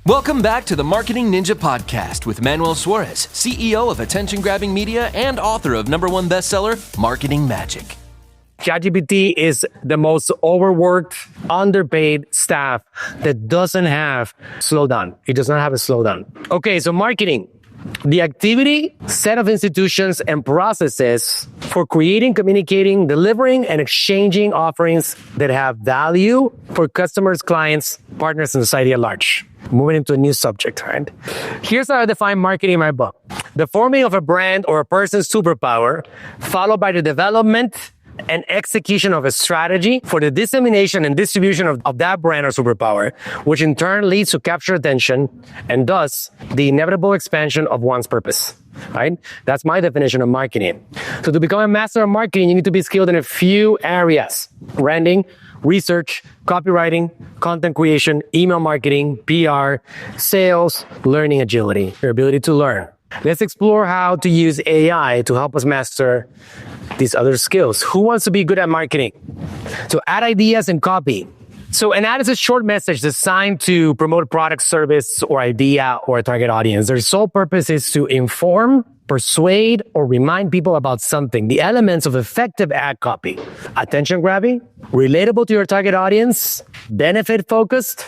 Welcome back to the Marketing Ninja Podcast with Manuel Suarez, CEO of Attention-Grabbing Media and author of #1 bestseller, Marketing Magic. ChatGPT is the most overworked, underpaid staff that doesn't have slowdown. It does not have a slowdown. Okay, so marketing. The activity, set of institutions and processes for creating, communicating, delivering, and exchanging offerings that have value for customers, clients, partners, and society at large. Moving into a new subject, right? Here's how I define marketing in my book. The forming of a brand or a person's superpower, followed by the development and execution of a strategy for the dissemination and distribution of that brand or superpower, which in turn leads to capture attention and thus the inevitable expansion of one's purpose, right? That's my definition of marketing. So to become a master of marketing, you need to be skilled in a few areas: branding, research, copywriting, content creation, email marketing, PR, sales, learning agility, your ability to learn. Let's explore how to use AI to help us master these other skills. Who wants to be good at marketing? So add ideas and copy. So an ad is a short message designed to promote a product, service, or idea or a target audience. Their sole purpose is to inform, persuade, or remind people about something. The elements of effective ad copy: attention grabbing, relatable to your target audience, benefit focused,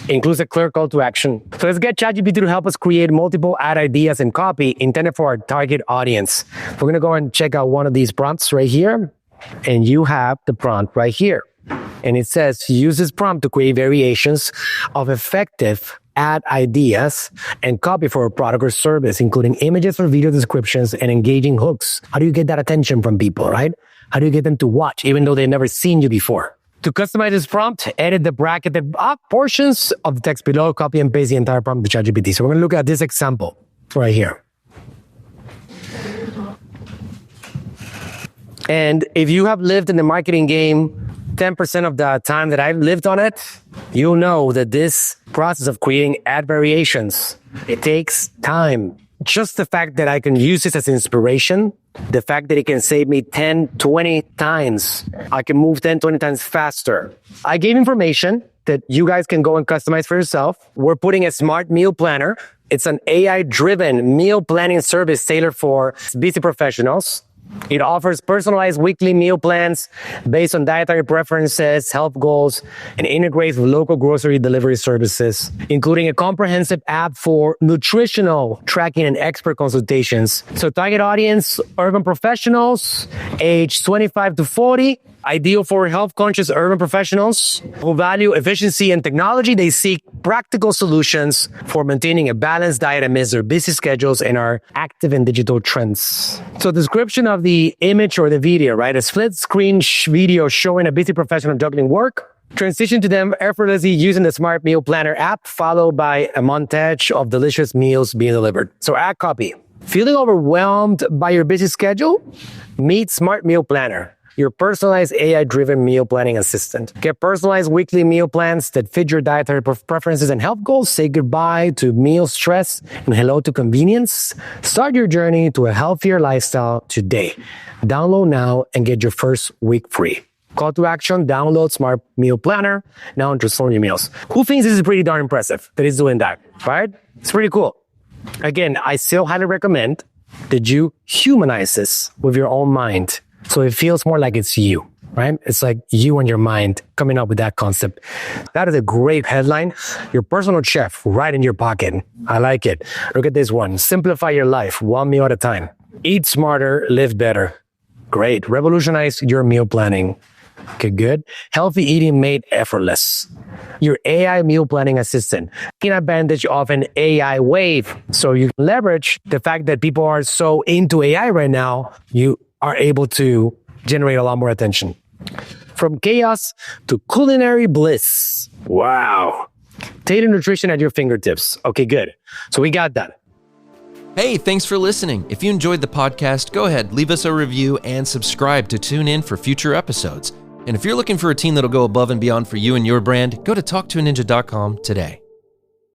includes a clear call to action. So let's get ChatGPT to help us create multiple ad ideas and copy intended for our target audience. We're going to go and check out one of these prompts right here. And you have the prompt right here. And it says, use this prompt to create variations of effective ad ideas and copy for a product or service, including images or video descriptions and engaging hooks. How do you get that attention from people, right? How do you get them to watch, even though they've never seen you before? To customize this prompt, edit the bracketed portions of the text below, copy and paste the entire prompt to ChatGPT. So we're going to look at this example right here. And if you have lived in the marketing game 10% of the time that I've lived on it, you'll know that this process of creating ad variations, it takes time. Just the fact that I can use this as inspiration, the fact that it can save me 10, 20 times, I can move 10, 20 times faster. I gave information that you guys can go and customize for yourself. We're putting a smart meal planner. It's an AI-driven meal planning service tailored for busy professionals. It offers personalized weekly meal plans based on dietary preferences, health goals, and integrates with local grocery delivery services, including a comprehensive app for nutritional tracking and expert consultations. So target audience, urban professionals, age 25 to 40, ideal for health-conscious urban professionals who value efficiency and technology. They seek practical solutions for maintaining a balanced diet amidst their busy schedules and are active in digital trends. So description of the image or the video, right? A split-screen video showing a busy professional juggling work. Transition to them effortlessly using the Smart Meal Planner app, followed by a montage of delicious meals being delivered. So ad copy. Feeling overwhelmed by your busy schedule? Meet Smart Meal Planner, your personalized AI-driven meal planning assistant. Get personalized weekly meal plans that fit your dietary preferences and health goals. Say goodbye to meal stress and hello to convenience. Start your journey to a healthier lifestyle today. Download now and get your first week free. Call to action, download Smart Meal Planner now and transform your meals. Who thinks this is pretty darn impressive that he's doing that, right? It's pretty cool. Again, I still highly recommend that you humanize this with your own mind, so it feels more like it's you, right? It's like you and your mind coming up with that concept. That is a great headline. Your personal chef right in your pocket. I like it. Look at this one. Simplify your life one meal at a time. Eat smarter, live better. Great. Revolutionize your meal planning. Okay, good. Healthy eating made effortless. Your AI meal planning assistant. Taking advantage of an AI wave. So you leverage the fact that people are so into AI right now. You are able to generate a lot more attention. From chaos to culinary bliss. Wow. Tailored nutrition at your fingertips. Okay, good. So we got that. Hey, thanks for listening. If you enjoyed the podcast, go ahead, leave us a review and subscribe to tune in for future episodes. And if you're looking for a team that'll go above and beyond for you and your brand, go to talktoaninja.com today.